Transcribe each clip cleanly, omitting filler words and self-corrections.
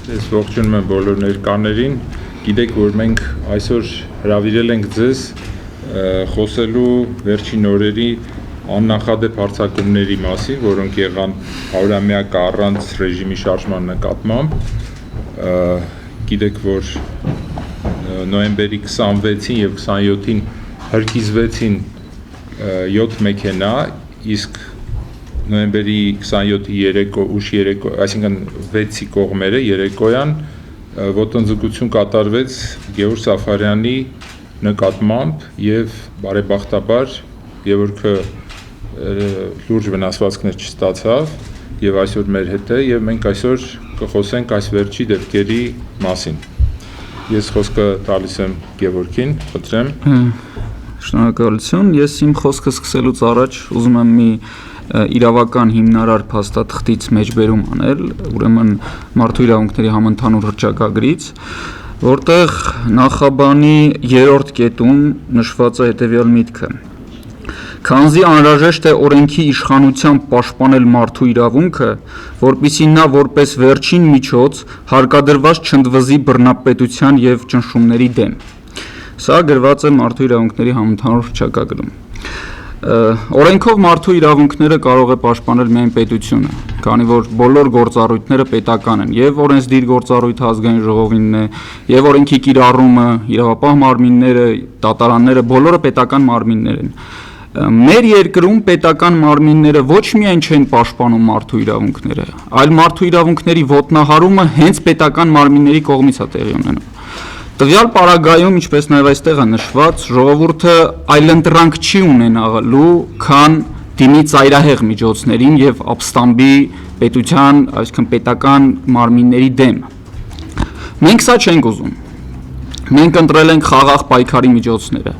Ես ողջունում եմ բոլոր ներկաներին, գիտեք, որ մենք այսօր հրավիրել ենք ձեզ խոսելու վերջին օրերի աննախադեպ հարձակումների մասին, որոնք եղան 100-ամյակը առանց ռեժիմի շարժման նկատմամբ, գիտեք, որ նոյեմբերի 26-ին եւ 27-ին հրկիզվեցին 7 մեքենա, իսկ նոյեմբերի 27-ի ուշ երեկո, այսինքն 6-ի կողմերը երեկոյան ոտնձգություն կատարվեց Գևորգ Սաֆարյանի նկատմամբ եւ բարեբախտաբար Գևորգը լուրջ վնասվածքներ չստացավ եւ այսօր մեր հետ է եւ մենք այսօր կխոսենք այս վերջի դեպքերի մասին։ Ես խոսքը տալիս եմ Գևորգին, խնդրեմ։ Շնորհակալություն։ Ես իմ խոսքը սկսելուց առաջ ուզում եմ մի իրավական հիմնարար փաստաթղթից մեջբերում անել, ուրեմն Մարդու իրավունքների համընդհանուր հռչակագրից, որտեղ նախաբանի 3-րդ կետում նշված է հետևյալ միտքը. Քանզի անհրաժեշտ է օրենքի իշխանությամբ պաշտպանել մարդու իրավունքը, որպեսզի նա որպես վերջին միջոց հարկադրված չընդվզի բռնապետության եւ ճնշումների դեմ։ Սա գրված է Մարդու իրավունքների համընդհանուր հռչակագրում։ Օրենքով մարդու իրավունքները կարող է պաշտպանել միայն պետությունը, քանի որ բոլոր գործառույթները պետական են, եւ օրենսդիր գործառույթը ազգային ժողովինն է, եւ օրենքի կիրառումը, իրավապահ մարմինները, դատարանները, բոլորը պետական մարմիններ են։ Մեր երկրում պետական մարմինները ոչ միայն չեն պաշտպանում մարդու իրավունքները, այլ մարդու իրավունքների ոտնահարումը հենց պետական մարմինների կողմից է տեղի ունենում։ Տվյալ պարագայում, ինչպես նաև այստեղ է նշված, ժողովուրդը այլընտրանք չի ունենալու, քան դիմի ծայրահեղ միջոցներին եւ ապստամբի պետության, այսինքն պետական մարմինների դեմ։ Մենք սա չենք ուզում։ Մենք ընտրել ենք խաղաղ պայքարի միջոցները,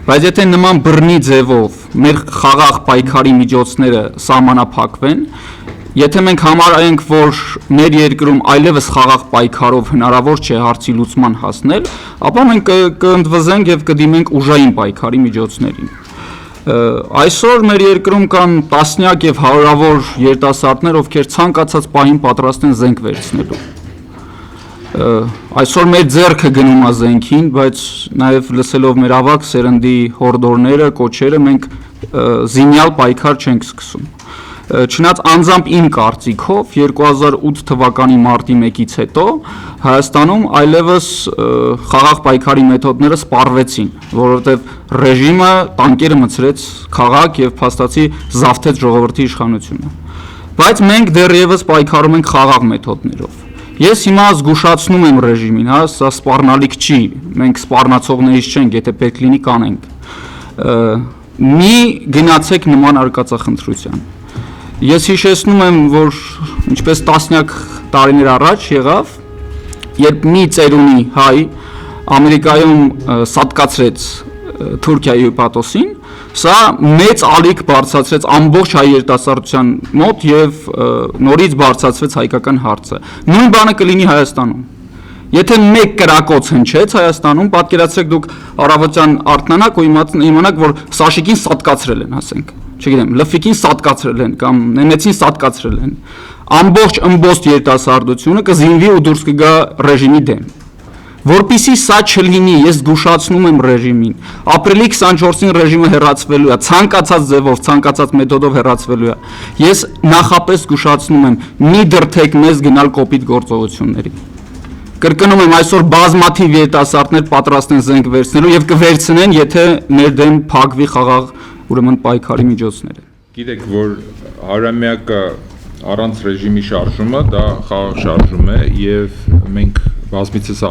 բայց եթե նման բռնի ձևով մեր խաղաղ պայքարի միջոցները սահմանափակվեն, եթե մենք համարենք, որ մեր երկրում այլևս խաղաղ պայքարով հնարավոր չէ հարցի լուծման հասնել, ապա մենք կընդվզենք եւ կդիմենք ուժային պայքարի միջոցներին։ Այսօր մեր երկրում կան տասնյակ եւ հարյուրավոր երիտասարդներ, ովքեր ցանկացած պահին պատրաստ են զենք վերցնելու։ Այսօր մեր ձեռքը գնում է զենքին, բայց նաեւ լսելով մեր ավագ սերնդի հորդորները, կոչերը, մենք զինյալ պայքար չենք սկսում։ Չնայած անձամբ իմ կարծիքով 2008 թվականի մարտի 1-ից հետո Հայաստանում այլևս խաղաղ պայքարի մեթոդները սպառվեցին, որովհետև ռեժիմը տանկերը մցրեց քաղաք եւ փաստացի զավթեց ժողովրդի իշխանությունը։ Բայց մենք դեռևս պայքարում ենք խաղաղ մեթոդներով։ Ես հիմա զգուշացնում եմ ռեժիմին, հա, սա սպառնալիք չի, մենք սպառնացողներից չենք, եթե պետք լինի կանենք։ Մի գնացեք նման արկածախնդրության։ Ես հիշեցնում եմ, որ ինչպես տասնյակ տարիներ առաջ եղավ, երբ մի ծերունի հայ Ամերիկայում սատկացրեց Թուրքիայի հյուպատոսին, սա մեծ ալիք բարձրացրեց ամբողջ հայ երիտասարդության մոտ եւ նորից բարձրացվեց հայկական հարցը։ Նույն բանը կլինի Հայաստանում։ Եթե մեկ կրակոց հնչեց Հայաստանում, պատկերացրեք դուք առավոտյան արթնանաք ու իմանաք, որ Սաշիկին սատկացրել են, ասենք, չգիտեմ, Լֆիկին սատկացրել են կամ Նենեցին սատկացրել են։ Ամբողջ ըմբոստ երիտասարդությունը կզինվի ու դուրս կգա ռեժիմի դեմ։ Որպեսզի սա չլինի, ես զգուշացնում եմ ռեժիմին։ Ապրիլի 24-ին ռեժիմը հեռացվելու է, ցանկացած ձևով, ցանկացած մեթոդով հեռացվելու է։ Ես նախապես զգուշացնում եմ, մի դրթեք մեզ գնալ կոպիտ գործողությունների։ Կրկնում եմ, այսօր բազմաթիվ երիտասարդներ պատրաստ են զենք վերցնելու եւ կվերցնեն, եթե մեր դեմ փակվի խաղաղ ուրեմն պայքարի միջոցները։ Գիտեք, որ 100-ամյակը առանց ռեժիմի շարժումը դա խաղաղ շարժում է եւ մենք բազմիցս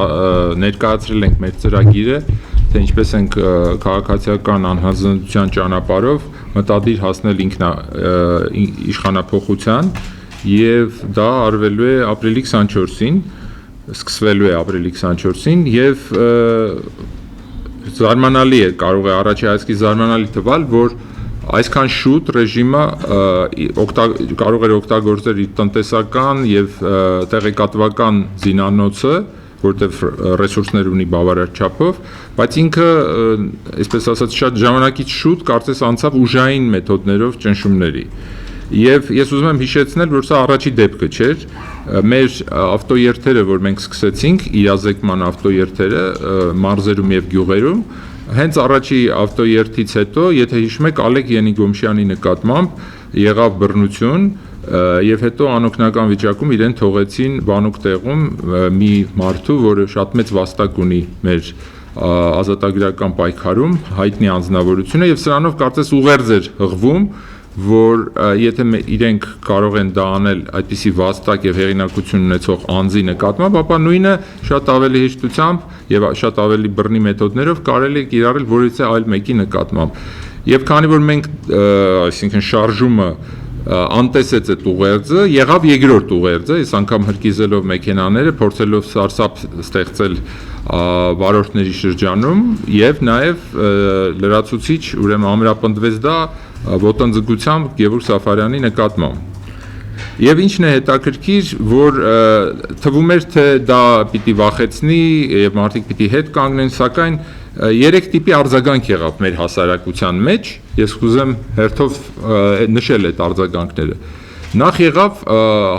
ներկայացրել ենք մեր ծրագիրը, թե ինչպես ենք քաղաքացիական անհանձնության ճանապարհով մտադիր հասնել իշխանափոխության եւ դա արվելու է ապրիլի 24-ին, սկսվելու է ապրիլի 24-ին եւ զարմանալի է, կարող է առաջի հայացքից զարմանալի թվալ, որ այսքան շուտ ռեժիմը կարող էր օգտագործել իր տնտեսական եւ տեղեկատվական զինանոցը, որտեղ ռեսուրսներ ունի բավարար չափով, բայց ինքը, այսպես ասած, շատ ժամանակից շուտ կարծես անցավ ուժային մեթոդներով ճնշումների։ Եվ ես ուզում եմ հիշեցնել, որ սա առաջի դեպքը չէր, մեր ավտոերթերը, որ մենք սկսեցինք, իրազեկման ավտոերթերը մարզերում եւ գյուղերում, հենց առաջի ավտոերթից հետո, եթե հիշում եք, Ալեկ Ենիգոմշյանի նկատմամբ եղավ բռնություն, եւ հետո անօգնական վիճակում իրեն թողեցին բանուկ տեղում մի մարդու, որը շատ մեծ վաստակ ունի մեր ազատագրական պայքարում, հայտնի անձնավորություն է եւ սրանով կարծես ուղերձ էր հղվում, որ եթե իրենք կարող են դա անել այդպիսի վաստակ եւ հեղինակություն ունեցող անձի նկատմամբ, ապա նույնը շատ ավելի հեշտությամբ եւ շատ ավելի բռնի մեթոդներով կարելի է կիրառել որևիցե այլ մեկի նկատմամբ։ Եվ քանի որ մենք, այսինքն շարժումը անտեսեց այդ ուղերձը, եղավ երկրորդ ուղերձը, այս անգամ հրկիզելով մեքենաները, փորձելով սարսափ ստեղծել վարորդների շրջանում եւ նաեւ լրացուցիչ, ուրեմն ամրապնդվեց դա ոտնձգությամբ Գևորգ Սաֆարյանի նկատմամբ։ Եվ ինչն է հետաքրքիր, որ թվում էր, թե դա պիտի վախեցնի եւ մարդիկ պիտի հետ կանգնեն, սակայն երեք տիպի արձագանք եղավ մեր հասարակության մեջ, ես կուզեմ հերթով նշել այդ արձագանքները։ Նախ եղավ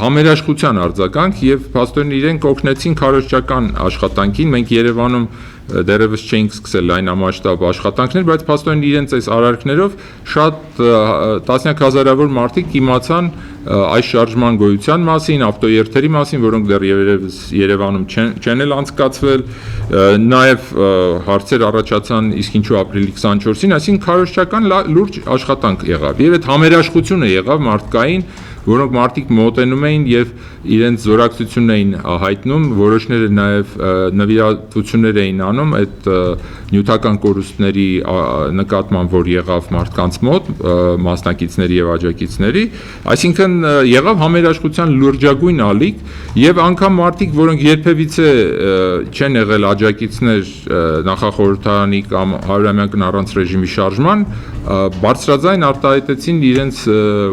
համերաշխության արձագանք եւ փաստորեն իրենք օգնեցին քարոզչական աշխատանքին, մենք Երևանում դեռևս չէինք սկսել լայնամասշտաբ աշխատանքներ, բայց փաստորեն իրենց այս արարքներով շատ տասնյակ հազարավոր մարդիկ իմացան այս շարժման գոյության մասին, ավտոերթերի մասին, որոնք դեռ Երևանում չեն էլ անցկացվել, նաև հարցեր առաջացան իսկ ինչու ապրիլի 24-ին, այսինքն քարոզչական լուրջ աշխատանք եղավ եւ այդ համերաշխությունը եղավ մարդկային, որոնք մարդիկ մոտենում էին եւ իրենց զորակցությունն էին հայտնում, որոշները նաեւ նվիրատվություններ էին անում այդ նյութական կորուստների նկատմամբ, որ եղավ մարդկանց մոտ, մասնակիցների եւ աջակիցների, այսինքն եղավ համերաշխության լրջագույն ալիք եւ անգամ մարդիկ, որոնք երբևիցե չեն եղել աջակիցներ նախախորհրդարանի կամ 100-ամյակն առանց ռեժիմի շարժման, բարձրաձայն արտահայտեցին իրենց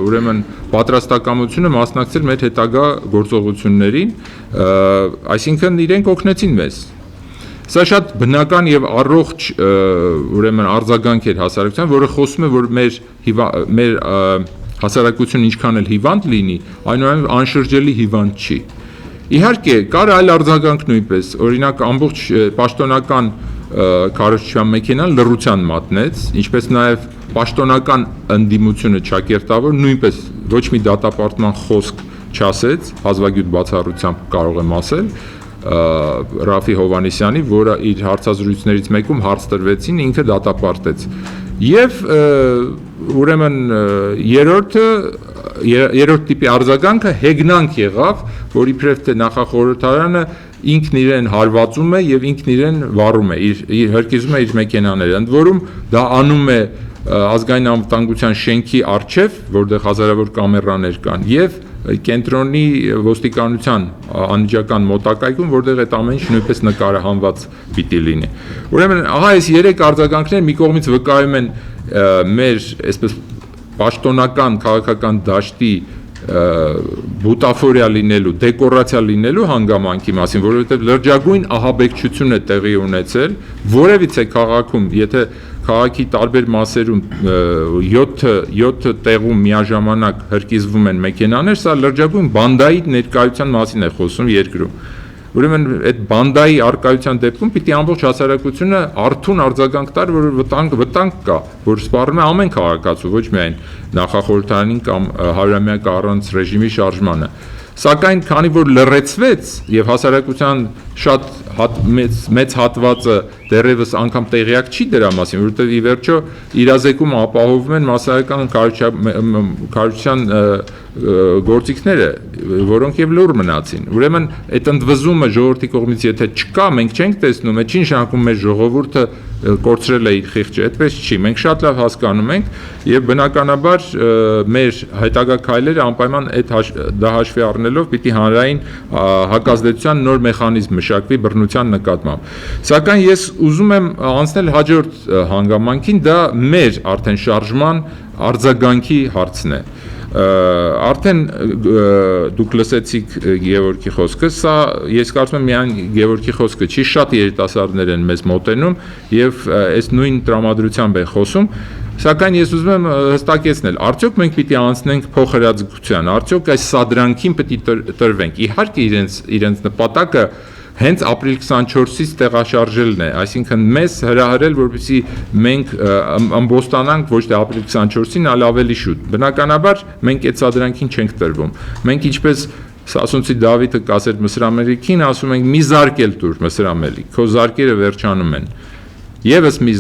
ուրեմն պատրաստակամությունը մասնակցել մեր հետագա գործողություններին, այսինքն իրենք օգնեցին մեզ։ Սա շատ բնական եւ առողջ ուրեմն արձագանք էր հասարակության, որը խոսում է, որ մեր հասարակությունը ինչքան էլ հիվանդ լինի, այնուամենայնիվ անշրջելի հիվանդ չի։ Իհարկե, կար այլ արձագանք նույնպես, օրինակ ամբողջ պաշտոնական քարոզչության մեքենան լռության մատնեց, ինչպես նաեւ պաշտոնական ընդդիմությունը ճակերտավոր նույնպես ոչ մի դատապարտման խոսք չասեց, հազվագյուտ բացառությամբ կարող եմ ասել, Ռաֆի Հովհաննիսյանի, որը իր հարցազրույցներից մեկում հարց տրվեցին, ինքը դատապարտեց։ Եվ ուրեմն երրորդ տիպի արձագանքը հեգնանք եղավ, որ իբրև թե նախախորհրդարանը ինքն իրեն հարվածում է եւ ինքն իրեն վառում է, իր հրկիզում է իր մեքենաները, ընդ որում դա անում է ազգային անվտանգության շենքի առջև, որտեղ հազարավոր կամերաներ կան, եւ կենտրոնի ոստիկանության անմիջական մոտակայքում, որտեղ այդ ամեն ինչ նույնպես նկարահանված պիտի լինի։ Ուրեմն, ահա այս երեք արձագանքները մի կողմից վկայում են մեր այսպես պաշտոնական քաղաքական դաշտի բուտաֆորիա լինելու, դեկորացիա լինելու հանգամանքի մասին, որովհետև լրջագույն ահաբեկչություն է տեղի ունեցել, որևիցե քաղաքում, եթե քաղաքի տարբեր մասերում 7 տեղում միաժամանակ հրկիզվում են մեքենաներ, սա լրջագույն բանդայի ներկայության մասին է խոսում երկրում։ Ուրեմն այդ բանդայի արկայության դեպքում պիտի ամբողջ հասարակությունը արթուն արձագանք տար, որ վտանգ կա, որ սպառնում է ամեն քաղաքացու, ոչ միայն նախախորհրդարանին կամ 100-ամյակը առանց ռեժիմի շարժմանը։ Սակայն քանի որ լռեցվեց եւ հասարակության շատ մեծ հատվածը դեռևս անգամ տեղյակ չի դրա մասին, որովհետեւ ի վերջո իրազեկումը ապահովում են մասսայական կառավարության գործիքները, որոնք եւ լուր մնացին։ Ուրեմն այդ ընդվզումը ժողովրդի կողմից եթե չկա, մենք չենք տեսնում, այդ չի նշանակում մեր ժողովուրդը կորցրել է իր խիղճը, այդպես չի։ Մենք շատ լավ հասկանում ենք եւ բնականաբար մեր հետագա քայլերը անպայման դա հաշվի առնելով պիտի հանրային հակազդեցության նոր մեխանիզմ մշակվի բռնության նկատմամբ։ Սակայն ես ուզում եմ անցնել հաջորդ հանգամանքին, դա մեր արդեն շարժման արձագանքի հարցն է։ Արդեն դուք լսեցիք Գևորգի խոսքը, սա ես կարծում եմ միայն Գևորգի խոսքը չի, շատ երիտասարդներ են մեզ մոտենում եւ այս նույն տրամադրությամբ են խոսում, Սակայն ես ուզում եմ հստակեցնել, արդյոք մենք պիտի անցնենք փոխհրաձգության, արդյոք այս սադրանքին պիտի տրվենք։ Իհարկե իրենց նպատակը հենց ապրիլ 24-ից տեղաշարժելն է, այսինքն մեզ հրահրել, որպեսզի մենք ամբոստանանք ոչ թե ապրիլ 24-ին, այլ ավելի շուտ։ Բնականաբար մենք այդ սադրանքին չենք տրվում։ Մենք ինչպես Սասունցի Դավիթը կասեր Մսրամելիքին, ասում ենք՝ մի զարկ էլ տուր Մսրամելիք, քո զարկերը վերջանում են։ Եվս մի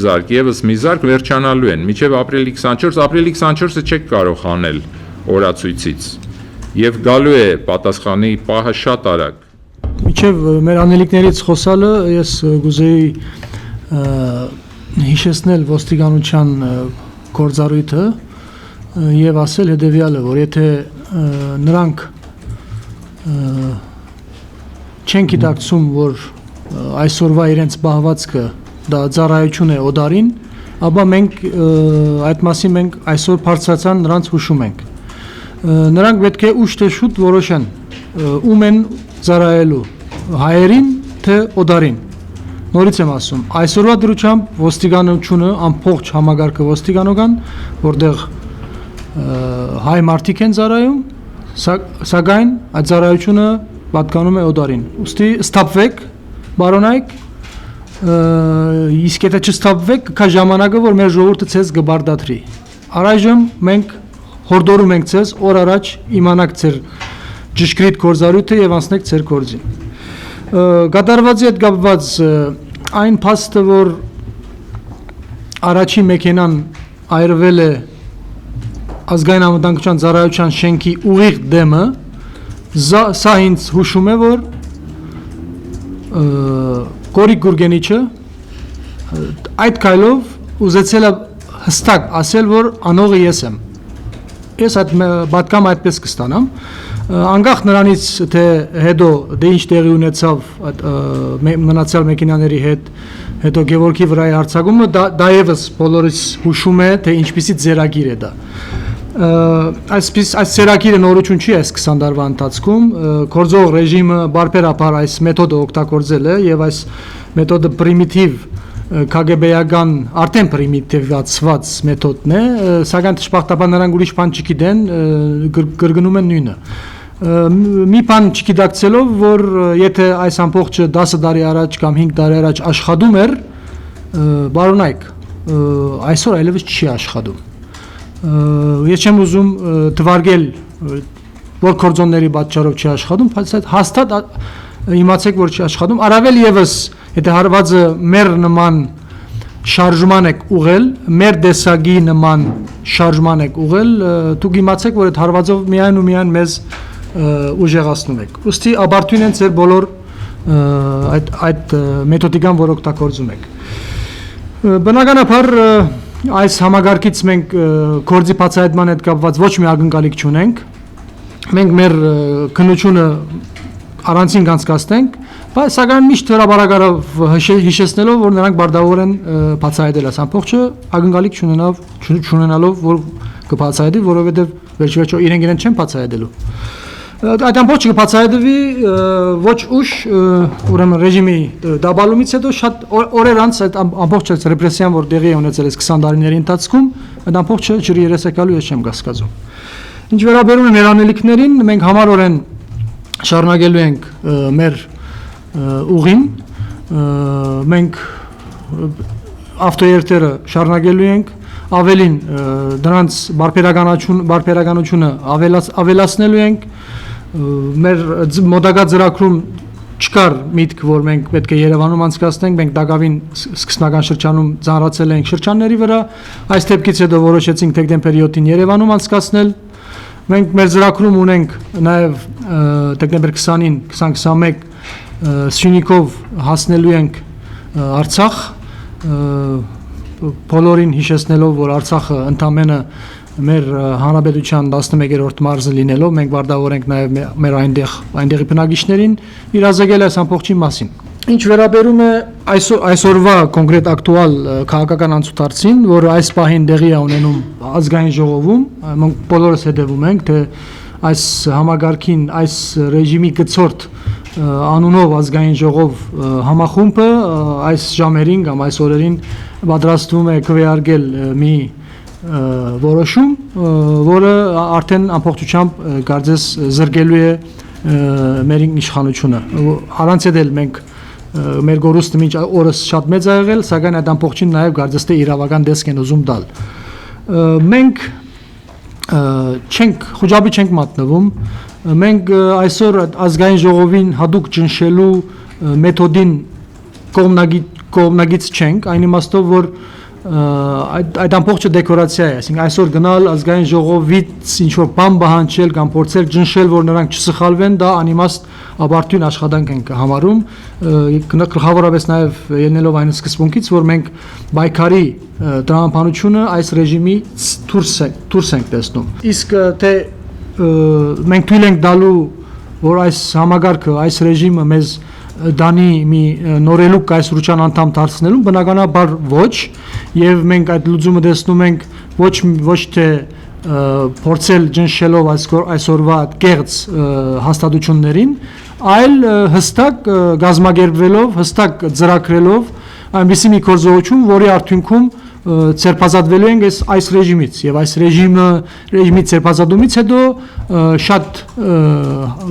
զարկ վերջանալու են, մինչև ապրիլի 24-ը չեք կարող հանել օրացույցից, և գալու է պատասխանի պահը շատ արագ։ Մինչև մեր անելիքներից խոսալը, ես գուզեի հիշեցնել ոստիկանության գործառույթը և ասել հետևյալը, որ եթե նրանք չեն գիտակցում, որ այսօրվա իրենց պահվածքը դա ծառայություն է օդարին, ապա մենք այդ մասին մենք այսօր բարձրացան նրանց հուշում ենք։ Նրանք պետք է ուշ թե շուտ որոշեն ում են ծառայելու, հայերին թե օդարին։ Նորից եմ ասում, այսօրվա դրությամբ ոստիկանությունը ամբողջ համագարկը ոստիկանական, որտեղ հայ մարդիկ են ծառայում, սակայն այդ ծառայությունը պատկանում է օդարին։ Ուստի ստապվեք, բարոնայք, իսկ եթե չստապվեք, կա ժամանակը, որ մեր ժողովուրդը ցեզ կբարդատրի։ Առայժմ մենք հորդորում ենք ցեզ օր առաջ իմանաք ձեր ճշգրիտ գործառույթը եւ անցնեք ձեր գործին։ Կատարվածի հետ կապված այն փաստը, որ առաջին մեքենան այրվել է ազգային անվտանգության ծառայության շենքի ուղիղ դեմը, սա ինձ հուշում է, որ Կորիկ Գուրգենիչը այդ քայլով ուզեցել է հստակ ասել, որ անողը ես եմ։ Ես այդ պատկամ այդպես կստանամ, անկախ նրանից, թե հետո դե ինչ տեղի ունեցավ մնացյալ մեքենաների հետ, հետո Գևորգի վրայի հարձակումը, դա եւս բոլորիս հուշում է, թե ինչպիսի ձեռագիր է դա։ Այս ծերագիրը նորություն չի այս 20 տարվա ընթացքում, գործող ռեժիմը բարբերաբար այս մեթոդը օգտագործել է եւ այս մեթոդը պրիմիտիվ KGB-ական արդեն պրիմիտիվացված մեթոդն է, սակայն դժբախտաբար նրանք ուրիշ բան չգիտեն, կրկնում են նույնը։ Մի բան չգիտակցելով, որ եթե այս ամբողջը 10 տարի առաջ կամ 5 տարի առաջ աշխատում էր, բարոնայք, այսօր այլևս չի աշխատում։ Ես չեմ ուզում թվարկել, որ կորձոնների պատճառով չի աշխատում, բայց հաստատ իմացեք, որ չի աշխատում, առավել եւս, եթե հարվածը մեր նման շարժման եք ուղղել, մեր դեսագի նման շարժման եք ուղղել, դուք իմացեք, որ այդ հարվածով միայն ու միայն մեզ ուժեղացնում եք։ Ուստի աբարթուն են ձեր բոլոր այդ մեթոդիկան, որ օգտագործում եք։ Բնականաբար այս համագարկից մենք գործի բացահայտման հետ կապված ոչ մի ակնկալիք չունենք։ Մենք մեր քննությունը առանցին կանցկացնենք, բայց սակայն միշտ հրաբարակարով հիշեցնելով, որ նրանք բարդավոր են բացահայտել այս ամբողջը, ակնկալիք չունենալով, որ կբացահայտի, որովհետև վերջիվերջո իրենք չեն բացահայտելու։ Այդ ամբողջը կբացահայտվի ոչ ուշ, ուրեմն ռեժիմի դաբալումից հետո շատ օրեր անց այդ ամբողջ ռեպրեսիան, որ տեղի է ունեցել այս 20 տարիների ընթացքում, այդ ամբողջը ջրի երես եկալու ես չեմ կասկածում։ Ինչ վերաբերում է մեր անելիքներին, մենք համառորեն շարունակելու ենք մեր ուղին, մենք ավտոերթերը շարունակելու ենք, ավելին դրանց բարբերականությունը ավելացնելու ենք, մեր մոտակա ծրագրում չկար միտք, որ մենք պետք է Երևանում անցկացնենք, մենք դակավին սկսնական շրջանում ծանրացել ենք շրջանների վրա, այս դեպքից հետո որոշեցինք դեկտեմբերի 7-ին Երևանում անցկացնել, մենք մեր ծրագրում ունենք նաև դեկտեմբեր 20-ին 2021 Սյունիքով հասնելու ենք Արցախ, բոլորին հիշեցնելով, որ Արցախը ընդամենը մեր հանրապետության 11-րդ մարզը լինելով, մենք բարդավոր ենք նաև մեր այնտեղի բնակիչներին իրազեկել այս ամբողջի մասին։ Ինչ վերաբերում է այսօրվա կոնկրետ ակտուալ քաղաքական անցուդարձին, որը այս պահին տեղի է ունենում ազգային ժողովում, մենք բոլորս հետևում ենք, թե այս համագարկին, այս ռեժիմի գծորդ անունով ազգային ժողով համախումբը այս ժամերին կամ այս օրերին պատրաստվում է քվեարկել մի որոշում, որը արդեն ամբողջությամբ կարծես զրկելու է մեր իշխանությունը։ Առանց էլ մենք մեր գորուստը մինչ օրս շատ մեծ ա եղել, սակայն այդ ամբողջին նաև կարծես թե իրավական դեսք են ուզում տալ։ Մենք խոճապի չենք մատնվում, մենք այսօր ազգային ժողովին հատուկ ճնշելու մեթոդին կողմնագից չենք, այն իմաստով, որ այդ ամբողջը դեկորացիա է, այսինքն այսօր գնալ ազգային ժողովից ինչ-որ բան պահանջել կամ փորձել ճնշել, որ նրանք չսխալվեն, դա անիմաստ ապարդյուն աշխատանք ենք համարում, գլխավորապես նաև ելնելով այն սկզբունքից, որ մենք պայքարի տրամաբանությունը այս ռեժիմի դուրս ենք տեսնում։ Իսկ թե մենք թույլ ենք տալու, որ այս համագարկը, այս ռեժիմը մեզ դանի մի նորելուկ կայսրության անդամ դարձնելու, բնականաբար ոչ, եւ մենք այդ լուծումը տեսնում ենք ոչ թե փորձել ճնշելով այսօրվա կեղծ հաստատություններին, այլ հստակ գազམ་ագերբվելով, հստակ ծրագրելով այնպիսի մի գործողություն, որի արդյունքում ցերպազատվելու ենք այս ռեժիմից եւ այս ռեժիմի ցերպազատումից հետո շատ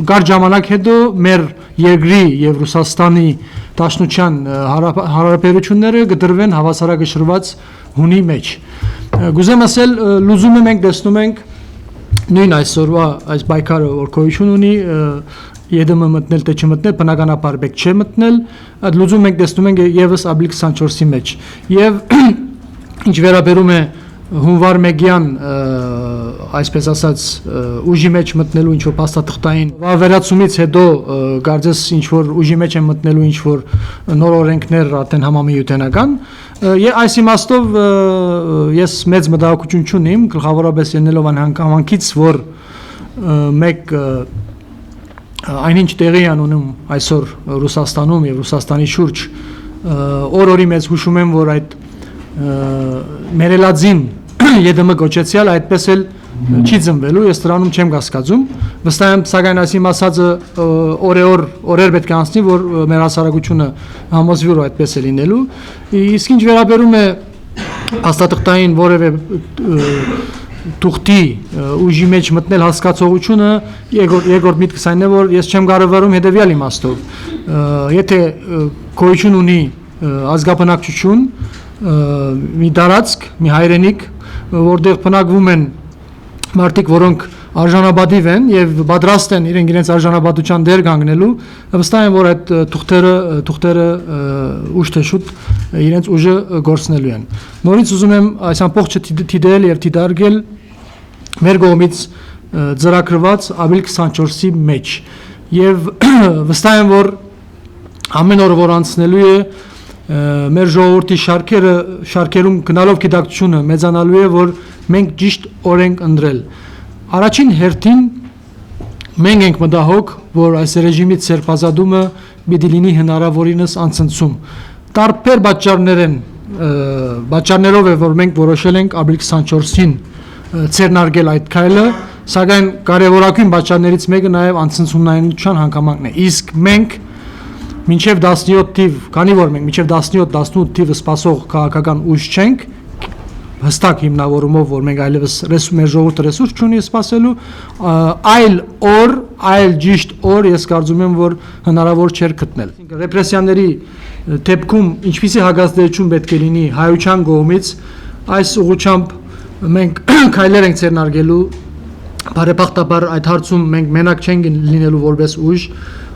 կարճ ժամանակ հետո մեր երկրի եւ Ռուսաստանի Դաշնության հարաբերությունները կդրվեն հավասարակշռված հունի մեջ։ Գուզեմ ասել, լուծումը մենք տեսնում ենք նույն այսօրվա այս պայքարը, որ գոյություն ունի, ԵԴՄ մտնել թե չմտնել, բնականաբար պետք չէ մտնել, այդ լուծումը մենք տեսնում ենք եւս ապրիլ 24-ի մեջ։ Եվ ինչ վերաբերում է հունվար մեգյան, այսպես ասած, ուժի մեջ մտնելու ինչ-որ փաստաթղթային վերացումից հետո կարծես ինչ-որ ուժի մեջ են մտնելու ինչ-որ նոր օրենքներ արդեն համամիութենական, այս իմաստով ես մեծ մտահոգություն չունիմ, գլխավորապես ելնելով այն հանգամանքից, որ մեկ այնինչ տեղի անունում այսօր Ռուսաստանում եւ Ռուսաստանի շուրջ օր-օրի մեծ հուշում եմ, որ այդ մերելածին ԵԴՄ գոչեցյալ այդպես էլ չի ծնվելու, ես դրանում չեմ կասկածում, վստահ եմ, սակայն այսիմ ասածը օրեր պետք է անցնի, որ մեր հասարակությունը համոզվի, որ այդպես է լինելու, իսկ ինչ վերաբերում է փաստաթղթային որևէ թուղթի ուժի մեջ մտնել հասկացողությունը, երկրորդ միտքս այն է, որ ես չեմ կարևորում հետևյալ իմաստով, եթե գոյություն ունի ազգաբնակչություն, մի տարածք, մի հայրենիք, որտեղ բնակվում են մարդիկ, որոնք արժանապատիվ են եւ պատրաստ են իրենց արժանապատության դեր կանգնելու, վստահ եմ, որ այդ թուղթերը ուշ թե շուտ իրենց ուժը գործնելու են։ Նորից ուզում եմ այս ամբողջը դիտել եւ դիտարկել մեր կողմից ծրագրված ապրիլ 24-ի մեջ եւ վստահ եմ, որ ամեն օր որ անցնելու է մեր ժողովրդի շարքերում գնալով գիտակցությունը մեծանալու է, որ մենք ճիշտ օր ենք ընտրել։ Առաջին հերթին մենք ենք մտահոգ, որ այս ռեժիմի ցերպազատումը պիտի լինի հնարավորինս անցնցում։ Տարբեր պատճառներով է, որ մենք որոշել ենք ապրիլ 24-ին ցերնարգել այդ քայլը, սակայն կարևորագույն պատճառներից մեկը նաև անցնցումնայնության հանգամանքն է։ Իսկ մենք մինչև 17 թիվ, քանի որ մենք մինչև 17-18 թիվը սպասող քաղաքական ուժ չենք, հստակ հիմնավորումով, որ մենք այլևս մեր ժողովուրդը ռեսուրս չունի սպասելու, այլ ճիշտ օր ես կարծում եմ, որ հնարավոր չէր գտնել։ Ռեպրեսիաների դեպքում ինչպիսի հագաստություն պետք է լինի հայության կողմից, այս ուղղությամբ մենք քայլեր ենք ցերնարգելու, բարեբախտաբար այդ հարցում մենք մենակ չենք լինելու որպես ուժ,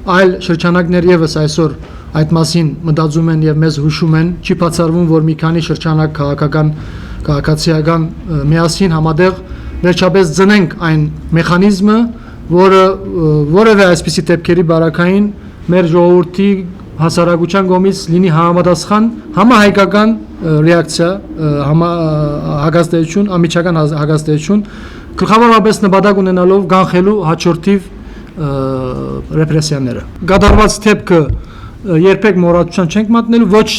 այլ շրջանակներ եւս այսօր այդ մասին մտածում են եւ մեզ հուշում են, չի բացառվում, որ մի քանի շրջանակ քաղաքացիական միասին համատեղ վերջապես ծնենք այն մեխանիզմը, որը որևէ այսպիսի դեպքերի բարակային մեր ժողովրդի հասարակության կողմից լինի համապատասխան համահայկական ռեակցիա, հագաստություն, ամիջական հագաստություն, գլխավորապես նպատակ ունենալով կանխելու հաջորդիվ ռեպրեսիաները։ Գդարված դեպքը երբեք մոռացության չենք մատնելու, ոչ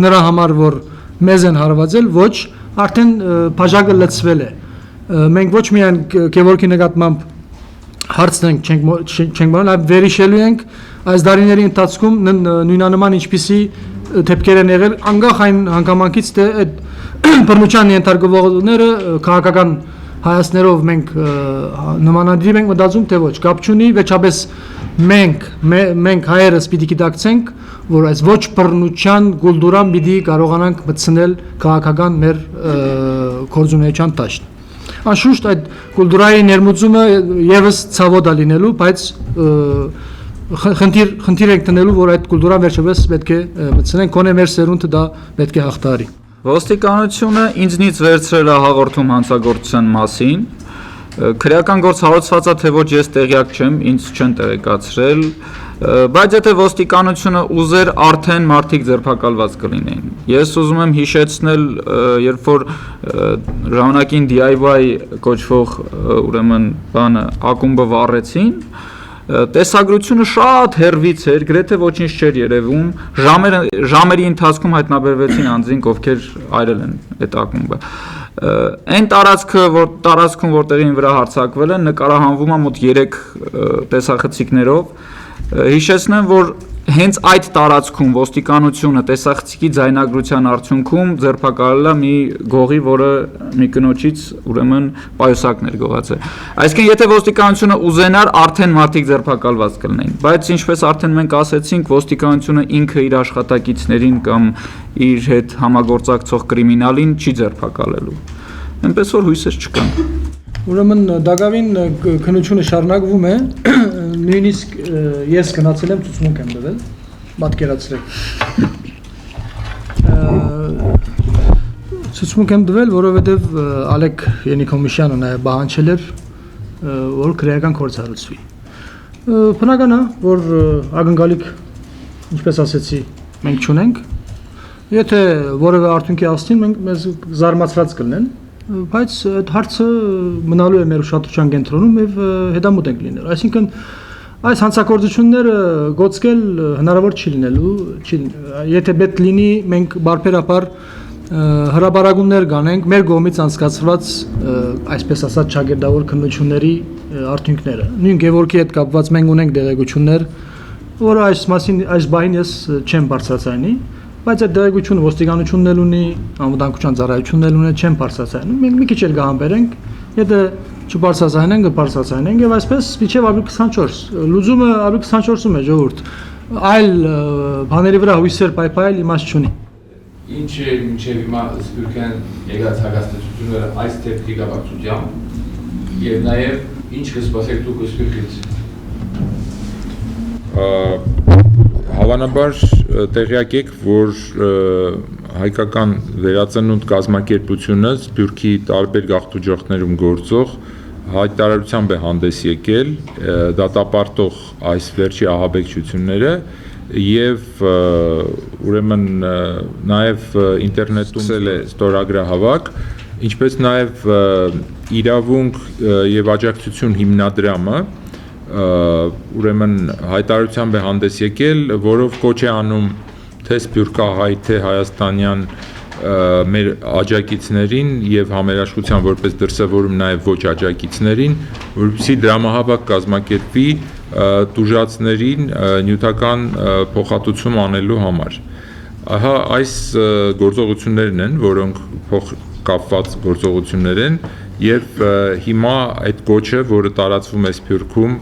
նրա համար, որ մեզ են հարվածել, ոչ արդեն բաժակը լցվել է։ Մենք ոչ միայն Գևորգի նկատմամբ հարցնենք չենք բան, այլ վերհիշելու ենք այս դարիների ընթացքում նույնանման ինչպիսի դեպքեր են եղել, անկախ այն հանգամանքից, թե այդ բռնության ենթարկվողները քաղաքական հայացքներով մենք նմանադրի ենք մտածում թե ոչ, կապ չունի, վերջապես մենք հայերս պիտի գիտակցենք, որ այս ոչ բռնության կուլտուրան պիտի կարողանանք մտցնել քաղաքական մեր գործունեության դաշտ։ Անշուշտ այդ կուլտուրայի ներմուծումը եւս ցավոտ է լինելու, բայց խնդիր ենք տնելու, որ այդ կուլտուրան վերջապես պետք է մտցնենք, գոնե մեր սերունդը դա պետք է հաղթահարի։ Ոստիկանությունը ինձնից վերցրել է հաղորդում հանցագործության մասին։ Քրեական գործ հարուցված է, թե ոչ ես տեղյակ չեմ, ինձ չեն տեղեկացրել, բայց եթե ոստիկանությունը ուզեր, արդեն մարդիկ ձերբակալված կլինեին։ Ես ուզում եմ հիշեցնել, երբ որ ժամանակին DIY կոչվող ուրեմն բանը ակումբը վառեցին, տեսագրությունը շատ հեռվից էր, գրեթե ոչինչ չէր երևում, ժամերի ընթացքում հայտնաբերվեցին անձինք, ովքեր այրել են այդ ակումբը։ Այն տարածքում, որտեղին վրա հարձակվել են, նկարահանվում է մոտ 3 տեսախցիկներով։ Հիշեցնեմ, որ հենց այդ տարածքում ոստիկանությունը տեսախցիկի ձայնագրության արդյունքում ձերբակալել է մի գողի, որը մի կնոջից ուրեմն պայուսակներ գողացել։ Այսինքն, եթե ոստիկանությունը ուզենար, արդեն մարդիկ ձերբակալված կլինեին, բայց ինչպես արդեն մենք ասեցինք, ոստիկանությունը ինքը իր աշխատակիցներին կամ իր հետ համագործակցող կրիմինալին չի ձերբակալելու։ Այնպես որ հույսեր չկան։ Ուրեմն դակավին քննությունը շարունակվում է, նույնիսկ ես գնացել եմ ցուցմունք եմ տվել, պատկերացրեք։ Ցուցմունք եմ տվել, որովհետև Ալեք Ենիկոմիշյանը նաև բանջել էր, որ քրեական գործ հարուցվի։ Բնական է, որ ակնկալիք, ինչպես ասեցի, մենք չունենք։ Եթե որևէ արդյունքի հասնին, մենք մեզ զարմացած կլինեն, բայց այդ հարցը մնալու է մեր ուշադրության կենտրոնում եւ հետամուտ ենք լինել։ Այսինքն այս հանցագործությունները գոծկել հնարավոր չի լինելու, եթե պետք լինի մենք բարբերաբար հրաբարակումներ կանենք մեր կողմից անցկացված այսպես ասած ճակերտավոր քննությունների արդյունքները։ Նույն Գևորգի հետ կապված մենք ունենք դեղեցություններ, որը այս մասին այս բանին ես չեմ բարձրացանի, բայց այդ դեղեցությունը ոստիկանությունն էլ ունի, անվտանգության ծառայությունն էլ ունի, չեմ բարձրացնում։ Մենք մի քիչ էլ կհամբերենք, եթե չբարձրացնենք, կբարձրացնենք եւ այսպես մինչեւ ապրիլ 24։ Լուծումը ապրիլ 24-ում է, ժողովուրդ։ Այլ բաների վրա հույսեր պայպայել իմաստ չունի։ Ինչ է մինչեւ հիմա սպյուրքեն եկած հագաստությունները այս դեպքի կապակցությամբ եւ նաեւ ինչ կսպասեք դուք սպյուրքից։ Հավանաբար տեղյակ եք, որ հայկական վերածնունդ կազմակերպությունը Սփյուռքի տարբեր գաղթուջողներում գործող հայտարարությամբ է հանդես եկել դատապարտող այս վերջի ահաբեկչությունները եւ ուրեմն նաեւ ինտերնետում սկսել է ստորագրահավաք, ինչպես նաեւ իրավունք եւ աջակցություն հիմնադրամը ուրեմն հայտարարությամբ է հանդես եկել, որով կոչ է անում թե սփյուռքահայ, թե հայաստանյան մեր աջակիցներին եւ համերաշխության որպես դրսեւորում նաեւ ոչ աջակիցներին, որպեսզի դրամահավաք կազմակերպվի տուժածներին նյութական փոխհատուցում անելու համար։ Ահա այս գործողություններն են, որոնք փոխկապված գործողություններ են եւ հիմա այդ կոչը, որը տարածվում է Սփյուռքում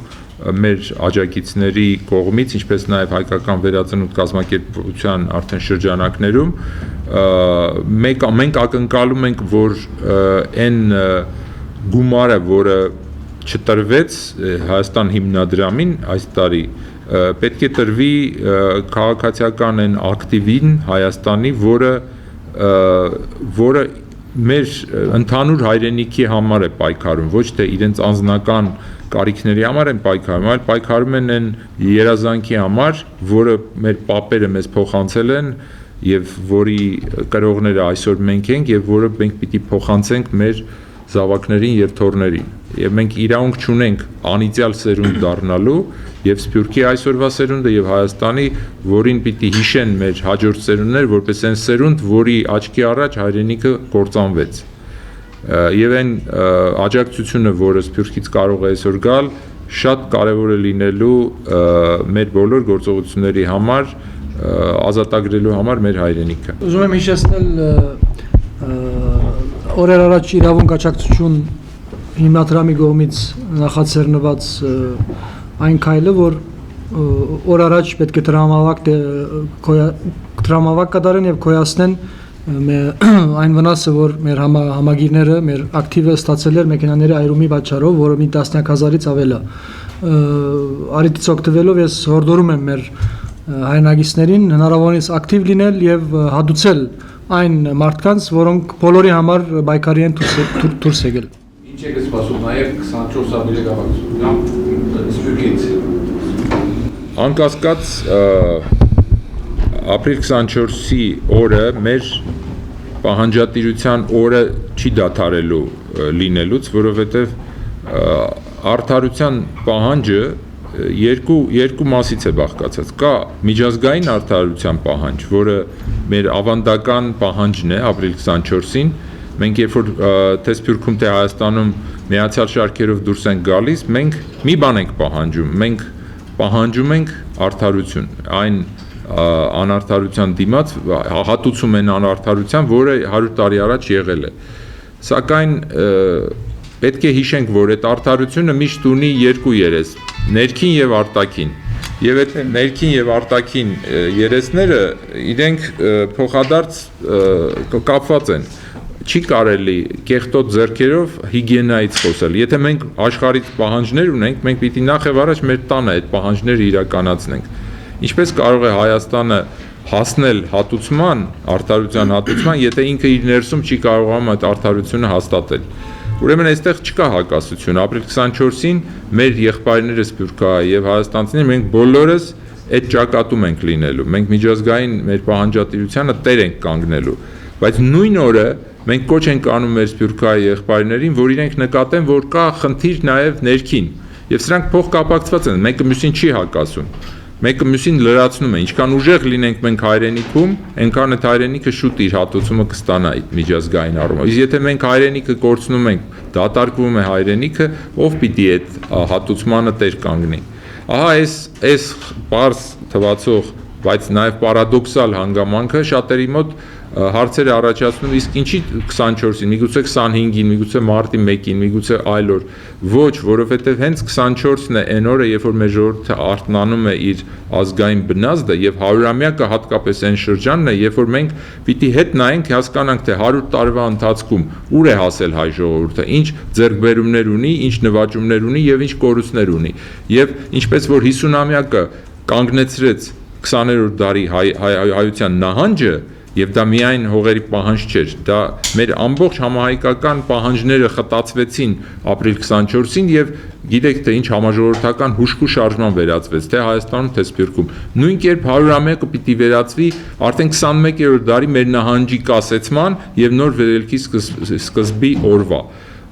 մեր աջակիցների կողմից, ինչպես նաև հայկական վերածնունդ կազմակերպության արդեն շրջանակներում, մենք ակնկալում ենք, որ այն գումարը, որը չտրվեց Հայաստան հիմնադրամին այս տարի, պետք է տրվի քաղաքացիական այն ակտիվին Հայաստանի, որը մեր ընդհանուր հայրենիքի համար է պայքարում, ոչ թե իրենց անձնական կարիքների համար են պայքարում, այլ պայքարում են այն երազանքի համար, որը մեր պապերը մեզ փոխանցել են եւ որի կրողները այսօր մենք ենք եւ որը մենք պիտի փոխանցենք մեր զավակներին եւ թոռներին։ Եվ մենք իրավունք չունենք անիծյալ սերունդ դառնալու եւ Սփյուռքի այսօրվա սերունդը եւ Հայաստանի, որին պիտի հիշեն մեր հաջորդ սերունդներ, որպես այն սերունդ, որի աչքի առաջ հայրենիքը կործանվեց։ Եվ այն աջակցությունը, որը Սփյուռքից կարող է այսօր գալ, շատ կարեւոր է լինելու մեր բոլոր գործողությունների համար, ազատագրելու համար մեր հայրենիքը։ Ուզում եմ հիշեցնել օրեր առաջ իրավունք աջակցություն հիմնադրամի կողմից նախաձեռնված այն քայլը, որ օր առաջ պետք է տրամավակ կատարեն եւ գոյացնեն այն վնասը, որ մեր համագիրները, մեր ակտիվը ստացել էր մեքենաների այրումի պատճառով, որը մի 10,000-ից ավել է։ Արիտից օգտվելով ես հորդորում եմ մեր հայրենակիցներին հնարավորինս ակտիվ լինել եւ հատուցել այն մարդկանց, որոնք բոլորի համար պայքարի են դուրս եկել։ Ինչ եք սպասում նաեւ 24 ապրիլի կապակցությամբ Սփյուռքից։ Անկասկած ապրիլ 24-ի օրը մեր պահանջատիրության օրը չի դադարելու լինելուց, որովհետև արդարության պահանջը երկու մասից է բաղկացած։ Կա միջազգային արդարության պահանջ, որը մեր ավանդական պահանջն է ապրիլ 24-ին։ Մենք երբ որ թե Սփյուռքում, թե Հայաստանում միացյալ շարքերով դուրս ենք գալիս, մենք մի բան ենք պահանջում, մենք պահանջում ենք արդարություն, այն անարդարության դիմաց հատուցում են անարդարության, որը 100 տարի առաջ եղել է։ Սակայն պետք է հիշենք, որ այդ արդարությունը միշտ ունի երկու երես, ներքին եւ արտաքին։ Եվ այդ ներքին եւ արտաքին երեսները իրենք փոխադարձ կապված են։ Չի կարելի կեղտոտ ձեռքերով հիգիենայից խոսել։ Եթե մենք աշխարհից պահանջներ ունենք, մենք պիտի նախ եւ առաջ մեր տանը այդ պահանջները իրականացնենք։ Ինչպես կարող է Հայաստանը հասնել հատուցման, արդարության հատուցման, եթե ինքը իր ներսում չի կարողանում այդ արդարությունը հաստատել։ Ուրեմն այստեղ չկա հակասություն։ Ապրիլ 24-ին մեր եղբայրները Սփյուռքահայ եւ հայաստանցիներ մենք բոլորս այդ ճակատում ենք լինելու։ Մենք միջազգային մեր պահանջատիրությանը տեր ենք կանգնելու։ Բայց նույն օրը մենք կոչ ենք անում մեր Սփյուռքահայ եղբայրներին, որ իրենք նկատեն, որ կա խնդիր նաեւ ներքին։ Եվ սրանք փոխկապակցված են, մեկը մյուսին չի հակասում։ Մեկը մյուսին լրացնում է, ինչքան ուժեղ լինենք մենք հայրենիքում, այնքան այդ հայրենիքը շուտ իր հատուցումը կստանա այդ միջազգային առումով։ Իսկ եթե մենք հայրենիքը կորցնում ենք, դատարկվում է հայրենիքը, ով պիտի այդ հատուցմանը տեր կանգնի։ Ահա այս բարձ թվացող, բայց նաև պարադոքսալ հանգամանքը շատերի մոտ հարցեր է առաջացնում, իսկ ինչի 24-ին, միգուցե 25-ին, միգուցե մարտի 1-ին, միգուցե այլ օր։ Ոչ, որովհետև հենց 24-ն է այն օրը, երբ որ մեր ժողովուրդը արթնանում է իր ազգային բնազդը եւ 100-ամյակը հատկապես այն շրջանն է, երբ որ մենք պիտի հետ նայենք, հասկանանք, թե 100 տարվա ընթացքում ուր է հասել հայ ժողովուրդը, ինչ ձեռքբերումներ ունի, ինչ նվաճումներ ունի եւ ինչ կորուստներ ունի։ Եվ ինչպես որ 50-ամյակը կանգնեցրեց 20-րդ դարի հայության նահանջը, եւ դա միայն հողերի պահանջ չէր, դա մեր ամբողջ համահայկական պահանջները խտացվեցին ապրիլ 24-ին եւ գիտեք թե ինչ համաժողովրդական հուշկու շարժման վերածվեց, թե Հայաստանում, թե Սփյուռքում։ Նույն կերպ 100-ամյակը պիտի վերածվի արդեն 21-րդ դարի մեր նահանջի կասեցման եւ նոր վերելքի սկզբի օրվա։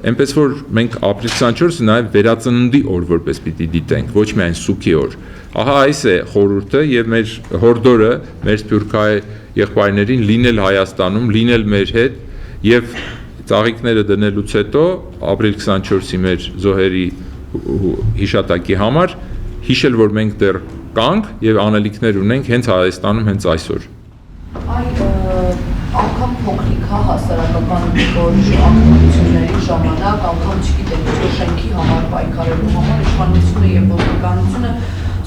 Այնպես որ մենք ապրիլ 24-ը նաև վերածննդի օր որպես պիտի դիտենք, ոչ միայն սուքի օր։ Ահա այս է խորհուրդը եւ մեր հորդորը մեր Սփյուռքահայ եղբայրներին լինել Հայաստանում, լինել մեր հետ եւ ծաղիկները դնելուց հետո ապրիլ 24-ի մեր զոհերի հիշատակի համար հիշել, որ մենք դեռ կանք եւ անելիքներ ունենք հենց Հայաստանում հենց այսօր։ Անգամ փոքրիկ հասարակական որոշ ակտիվությունների ժամանակ, անգամ չգիտեմ, շենքի համար պայքարելու համար իշխանությունը եւ ոստիկանությունը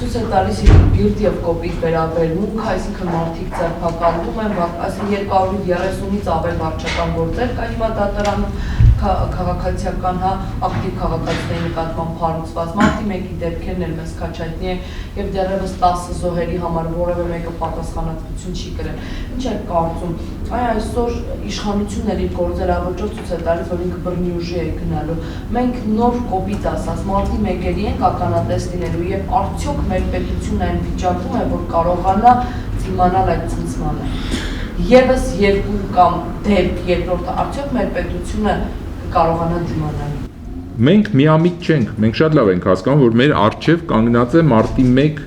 ցույց է տալիս իր բիրտ եւ կոպիտ վերաբերմունք, այսինքն մարդիկ ձերբակալվում են, այսինքն 230-ից ավել վարչական գործեր կա հիմա դատարանում քաղաքացիական ակտիվ քաղաքացիների նկատմամբ հարուցված մարտի 1-ի դեպքերն էլ մեզ քաչայտնի է եւ դեռևս 10 զոհերի համար որևէ մեկը պատասխանատվություն չի կրել։ Ինչ եք կարծում, այսօր իշխանությունն էլ իր գործերավոճով ցույց է տալիս, որ ինքը բռնի ուժի է գնալու։ Մենք նոր կոպիտ ասած մարտի 1-երի ենք ականատես լինելու եւ արդյոք մեր պետությունը այն վիճակում է, որ կարողանա դիմանալ այդ ցնցմանը։ Եվս երկու կամ դեպք երկրորդը արդյոք մեր պետությունը կարողանա դիմանալ։ Մենք միամիտ չենք, մենք շատ լավ ենք հասկանում, որ մեր առջև կանգնած է մարտի 1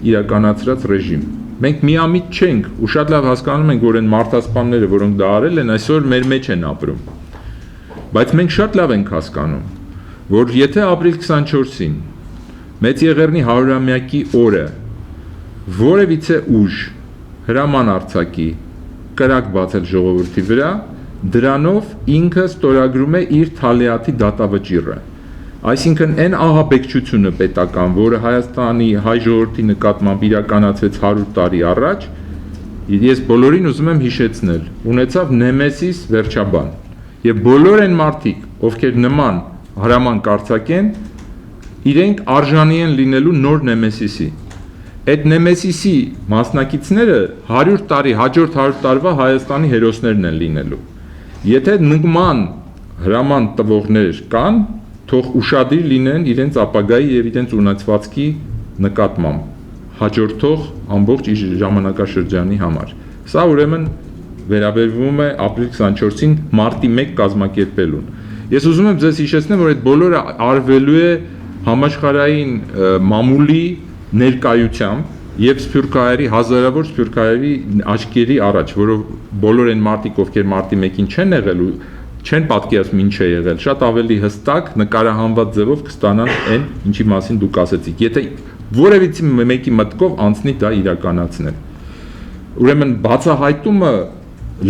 իրականացրած ռեժիմ։ Մենք միամիտ չենք ու շատ լավ հասկանում ենք, որ այն մարտասպանները, որոնք դա արել են, այսօր մեր մեջ են ապրում։ Բայց մենք շատ լավ ենք հասկանում, որ եթե ապրիլ 24-ին Մեծ Եղեռնի 100-ամյակի օրը որևիցե ուժ հրաման արձակի կրակ բացել ժողովրդի վրա, դրանով ինքը ստորագրում է իր թալիաթի դատավճիռը։ Այսինքն այն ահաբեկչությունը պետական, որը Հայաստանի հայ ժողովրդի նկատմամբ իրականացվեց 100 տարի առաջ, ես բոլորին ուզում եմ հիշեցնել, ունեցավ նեմեսիս վերջաբան։ Եվ բոլոր այն մարդիկ, ովքեր նման հրաման կարձակեն, իրենք արժանի են լինելու նոր նեմեսիսի։ Այդ նեմեսիսի մասնակիցները 100 տարի, հաջորդ 100 տարվա Հայաստանի հերոսներն են լինելու։ Եթե նման հրաման տվողներ կան, թող ուշադիր լինեն իրենց ապագայի եւ իրենց ունեցվածքի նկատմամբ, հաջորդող ամբողջ ժամանակաշրջանի համար։ Սա ուրեմն վերաբերվում է ապրիլ 24-ին մարտի 1 կազմակերպելուն։ Ես ուզում եմ ձեզ հիշեցնել, որ այդ բոլորը արվելու է համաշխարհային մամուլի ներկայությամբ եւ սփյուռքահայերի հազարավոր սփյուռքահայերի աչքերի առաջ, որով բոլոր այն մարդիկ, ովքեր մարտի 1-ին չեն եղել ու չեն պատկերացնում ինչ է եղել, շատ ավելի հստակ նկարահանված ձևով կստանան այն, ինչի մասին դուք ասեցիք։ Եթե որևիցե մեկի մտքով անցնի դա իրականացնել։ Ուրեմն բացահայտումը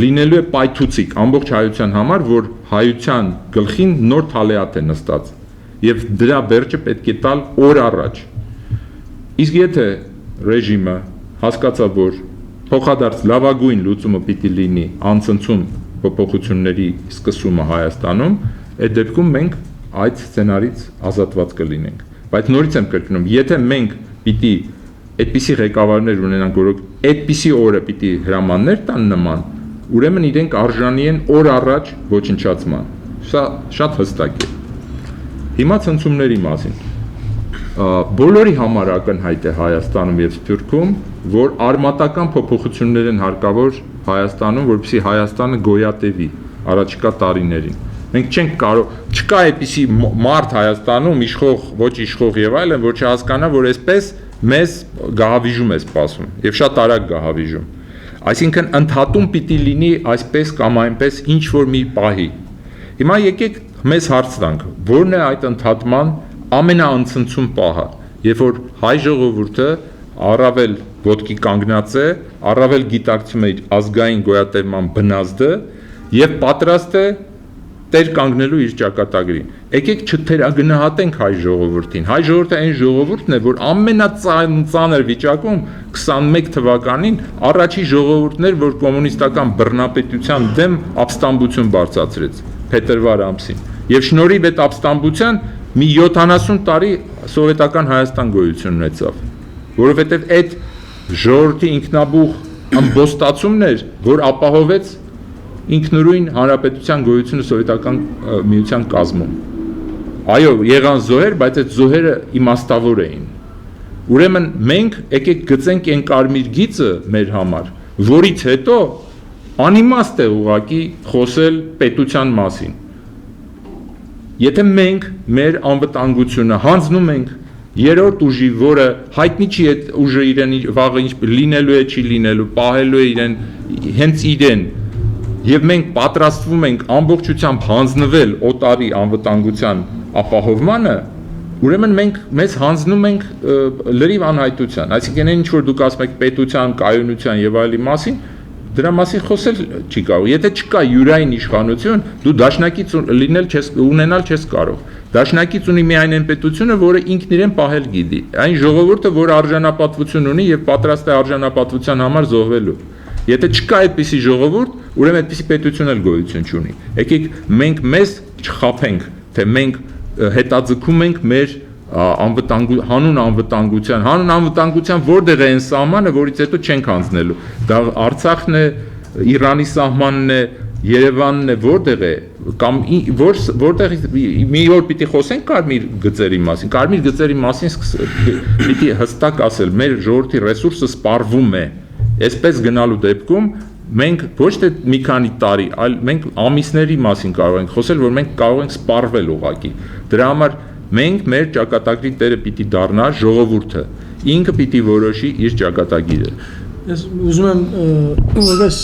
լինելու է պայթուցիկ ամբողջ հայության համար, որ հայության գլխին նոր թալեատ է նստած եւ դրա վերջը պետք է տալ օր առաջ։ Իսկ եթե ռեժիմը հասկացա, որ փոխադարձ լավագույն լուծումը պիտի լինի անցնցում փոփոխությունների սկսումը Հայաստանում, այդ դեպքում մենք այդ սցենարից ազատված կլինենք։ Բայց նորից եմ կրկնում, եթե մենք պիտի այդպիսի ղեկավարներ ունենանք, որոնք այդպիսի օրը պիտի հրամաններ տան նման, ուրեմն իրենք արժանի են օր առաջ ոչնչացման։ Սա շատ հստակ է։ Հիմա ցնցումների մասին։ Բոլորի համար ակնհայտ է Հայաստանում եւ Սփյուռքում, որ արմատական փոփոխություններ են հարկավոր Հայաստանում, որպեսզի Հայաստանը գոյատևի առաջիկա տարիներին։ Մենք չենք կարող, չկա այդպիսի մարդ Հայաստանում, իշխող, ոչ իշխող եւ այլն, որ չհասկանա, որ այսպես մեզ գահավիժում է սպասում եւ շատ արագ գահավիժում։ Այսինքն ընդհատում պիտի լինի այսպես կամ այնպես ինչ որ մի պահի։ Հիմա եկեք մեզ հարց տանք, որն է այդ ընդհատման ամենաանցնցում պահը, երբ որ հայ ժողովուրդը առավել ոտքի կանգնած է, առավել գիտակցում է իր ազգային գոյատևման բնազդը եւ պատրաստ է տեր կանգնելու իր ճակատագրին։ Եկեք չթերագնահատենք հայ ժողովրդին։ Հայ ժողովուրդը այն ժողովուրդն է, որ ամենածանր վիճակում 21 թվականին առաջի ժողովուրդն էր, որ կոմունիստական բռնապետության դեմ ապստամբություն բարձրացրեց փետրվար ամսին։ Եվ շնորհիվ այդ ապստամբության մի 70 տարի սովետական Հայաստան գոյություն ունեցավ, որովհետև այդ ժողովրդի ինքնաբուխ ամբոստացումն էր, որ ապահովեց ինքնուրույն հանրապետության գոյությունը սովետական միության կազմում։ Այո, եղան զոհեր, բայց այդ զոհերը իմաստավոր էին։ Ուրեմն մենք եկեք գծենք այն կարմիր գիծը մեր համար, որից հետո անիմաստ է ուղղակի խոսել պետության մասին։ Եթե մենք մեր անվտանգությունը հանձնում ենք երրորդ ուժի, որը հայտնի չի այդ ուժը իրեն վաղը ինչ լինելու է, չի լինելու, պահելու է իրեն հենց իրեն, եւ մենք պատրաստվում ենք ամբողջությամբ հանձնվել օտարի անվտանգության ապահովմանը, ուրեմն մենք մեզ հանձնում ենք լրիվ անհայտության, այսինքն այն ինչ որ դուք ասում եք պետության, կայունության եւ այլի մասին, դրա մասին խոսել չի կարող։ Եթե չկա յուրային իշխանություն, դու դաշնակից ունենալ չես կարող։ Դաշնակից ունի միայն այն պետությունը, որը ինքն իրեն պահել գիտի։ Այն ժողովուրդը, որը արժանապատվություն ունի եւ պատրաստ է արժանապատվության համար զոհվելու։ Եթե չկա այդպիսի ժողովուրդ, ուրեմն այդպիսի պետություն էլ գոյություն չունի։ Եկեք մենք մեզ չխաբենք, թե մենք հետաձգում ենք մեր հանուն անվտանգության որտեղ է այն սահմանը, որից հետո չենք հանձնելու։ Դա Արցախն է, Իրանի սահմանն է, Երևանն է, որտեղ է, կամ որտեղ մի օր պիտի խոսենք կարմիր գծերի մասին։ Կարմիր գծերի մասին պիտի հստակ ասել, մեր ժողովրդի ռեսուրսը սպառվում է։ Այսպես գնալու դեպքում մենք ոչ թե մի քանի տարի, այլ մենք ամիսների մասին կարող ենք խոսել, որ մենք կարող ենք սպառվել ուղղակի։ Դրա համար մենք մեր ճակատագրի տերը պիտի դառնա ժողովուրդը, ինքը պիտի որոշի իր ճակատագիրը։ Ես ուզում եմ որպես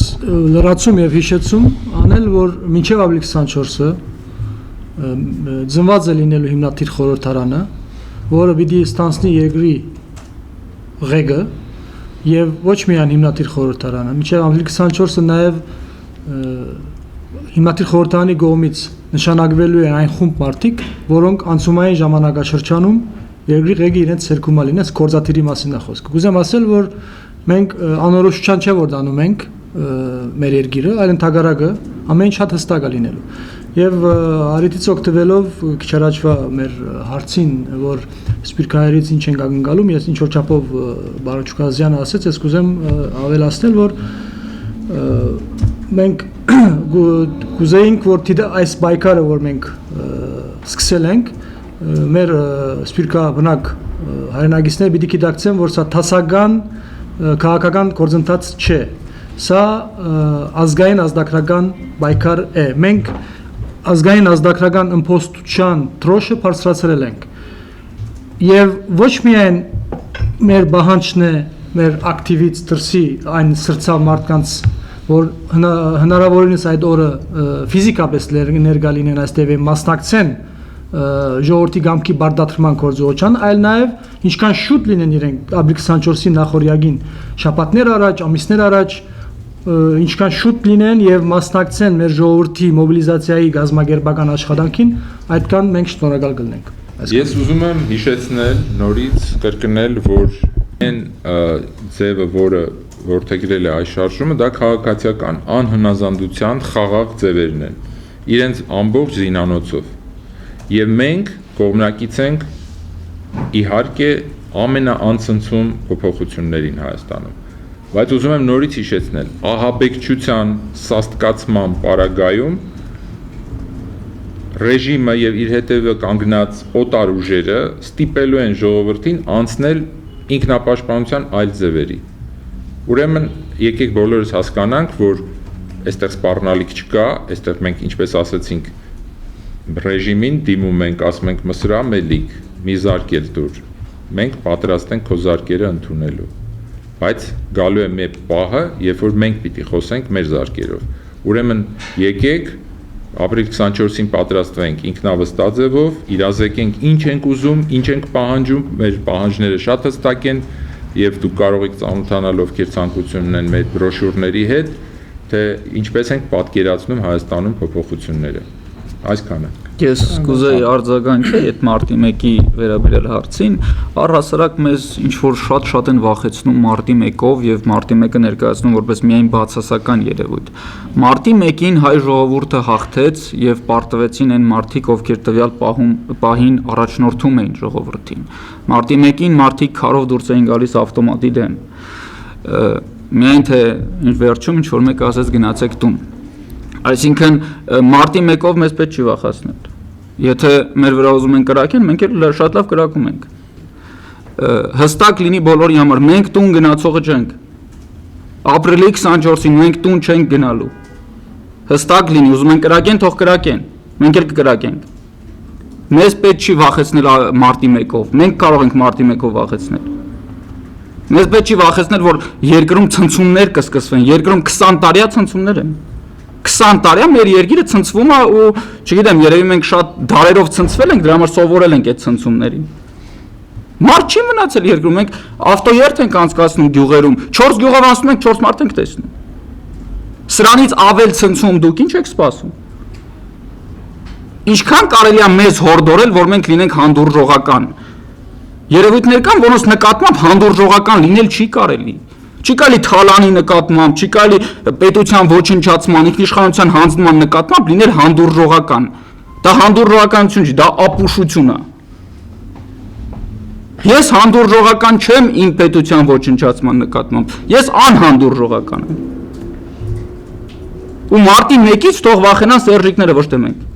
լրացում եւ հիշեցում անել, որ մինչեւ ապրիլ 24-ը ծնված է լինելու հիմնադիր խորհրդարանը, որը պիտի ստանցնի երկրի ղեկը եւ ոչ միայն հիմնադիր խորհրդարանը, մինչեւ ապրիլ 24-ը նաեւ հիմնադիր խորհրդարանի կողմից նշանակվելու է այն խումբ մարդիկ, որոնք անցումային ժամանակաշրջանում երկրի ղեկի իրենց ցերկումա լինես կորզաթիրի մասին է խոսքը։ Կուզեմ ասել, որ մենք անորոշության չէ որ դանում ենք մեր երկիրը, այլ ընդհակառակը ամեն ինչ շատ հստակ է լինելու։ Եվ արիտից օգտվելով քիչ առաջվա մեր հարցին, որ սպիրկայերից ինչ ենք ակնկալում, ես ինչ որ չափով բարոն Չուկազյանը ասեց, ես կուզեմ ավելացնել, որ մենք կուզեինք, որ այս պայքարը, որ մենք սկսել ենք, մեր սպիրկա բնակ հայրենագիցները պիտի գիտակցեն, որ սա տասական քաղաքական գործընթաց չէ, սա ազգային ազդակրական պայքար է։ Մենք ազգային ազդակրական ըմբոստության դրոշը բարձրացրել ենք։ Եվ ոչ միայն մեր բանջն է, մեր ակտիվից դրսի այն սրծավ մարդկանց, որ հնարավորինս այդ օրը ֆիզիկապես ներկա լինեն այստեղ մասնակցեն ժողովրդի կամքի բարդացման գործողության, այլ նաև ինչքան շուտ լինեն իրենք ապրիլ 24-ի նախօրյակին շաբաթներ առաջ, ամիսներ առաջ, ինչքան շուտ լինեն եւ մասնակցեն մեր ժողովրդի մոբիլիզացիայի գազམ་ագերբական աշխատանքին, այդքան մենք շնորհակալ կլինենք։ Ես ուզում եմ հիշեցնել, նորից կրկնել, որ այն ձևը, որը որդեգրել է այս շարժումը, դա քաղաքացիական անհնազանդության խաղաղ ձևերն են, իրենց ամբողջ զինանոցով։ Եվ մենք կողմնակից ենք իհարկե ամենաանցնցում փոփոխություններին Հայաստանում։ Բայց ուզում եմ նորից հիշեցնել, ահաբեկչության սաստկացման պարագայում ռեժիմը եւ իր հետևը կանգնած օտար ուժերը ստիպելու են ժողովրդին անցնել ինքնապաշտպանության այլ ձևերի։ Ուրեմն եկեք բոլորս հասկանանք, որ այստեղ սպառնալիք չկա, այստեղ մենք ինչպես ասացինք ռեժիմին դիմում ենք, ասում ենք Մսրա մելիք, մի զարկել դուր։ Մենք պատրաստ ենք քո զարկերը ընդունելու։ Բայց գալու է մեր պահը, երբ որ մենք պիտի խոսենք մեր զարկերով։ Ուրեմն եկեք ապրիլ 24-ին պատրաստվենք ինքնավստահ ձևով, իրազեկենք ինչ ենք ուզում, ինչ ենք պահանջում, մեր պահանջները շատ հստակ են եւ դուք կարող եք ծանոթանալ ովքեր ցանկություն ունեն մեր բրոշյուրների հետ, թե ինչպես ենք պատկերացնում Հայաստանում փոփոխությունները։ Այսքանը։ Ես կուզեի արձագանքել այդ մարտի 1-ի վերաբերյալ հարցին, առհասարակ մեզ ինչ որ շատ են վախեցնում մարտի 1-ով եւ մարտի 1-ը ներկայացնում որպես միայն բացասական երևույթ։ Մարտի 1-ին հայ ժողովուրդը հաղթեց եւ պարտվեցին այն մարդիկ, ովքեր տվյալ պահին առաջնորդում էին ժողովրդին։ Մարտի 1-ին մարդիկ քարով դուրս էին գալիս ավտոմատի դեմ։ Միայն թե վերջում ինչ որ մեկ ասեց գնացեք տուն։ Այսինքն մարտի 1-ով մեզ պետք չի վախացնել։ Եթե մեր վրա ուզում են կրակեն, մենք էլ շատ լավ կրակում ենք։ Հստակ լինի բոլորի համար, մենք տուն գնացողը չենք։ Ապրիլի 24-ին մենք տուն չենք գնալու։ Հստակ լինի, ուզում են կրակեն, թող կրակեն։ Մենք էլ կկրակենք։ Մեզ պետք չի վախեցնել մարտի 1-ով։ Մենք կարող ենք մարտի 1-ով վախեցնել։ Մեզ պետք չի վախեցնել, որ երկրում ցնցումներ կսկսվեն, երկրում 20 տարյա ցնցումներ են։ 20 տարյա մեր երկիրը ցնցվում է ու չգիտեմ, երևի մենք շատ դարերով ցնցվել ենք, դրա համար սովորել ենք այդ ցնցումներին։ Մարդ չի մնացել երկրում, մենք ավտոերթ ենք անցկացնում գյուղերում, 4 գյուղով անցնում ենք, 4 մարդ ենք տեսնում։ Սրանից ավել ցնցում դուք ինչ եք սպասում։ Ինչքան կարելի է մեզ հորդորել, որ մենք լինենք հանդուրժողական։ Երևույթներ կան, որոնց նկատմամբ հանդուրժողական լինել չի կարելի։ Չի կարելի թալանի նկատմամբ, չի կարելի պետության ոչնչացման, ինքնիշխանության հանձնման նկատմամբ լինել հանդուրժողական։ Դա հանդուրժողականություն չի, դա ապուշություն է։ Ես հանդուրժողական չեմ իմ պետության ոչնչացման նկատմամբ, ես անհանդուրժողական եմ։ Ու մարտի 1-ից թող վախենան սերժիկները, ոչ թե մենք։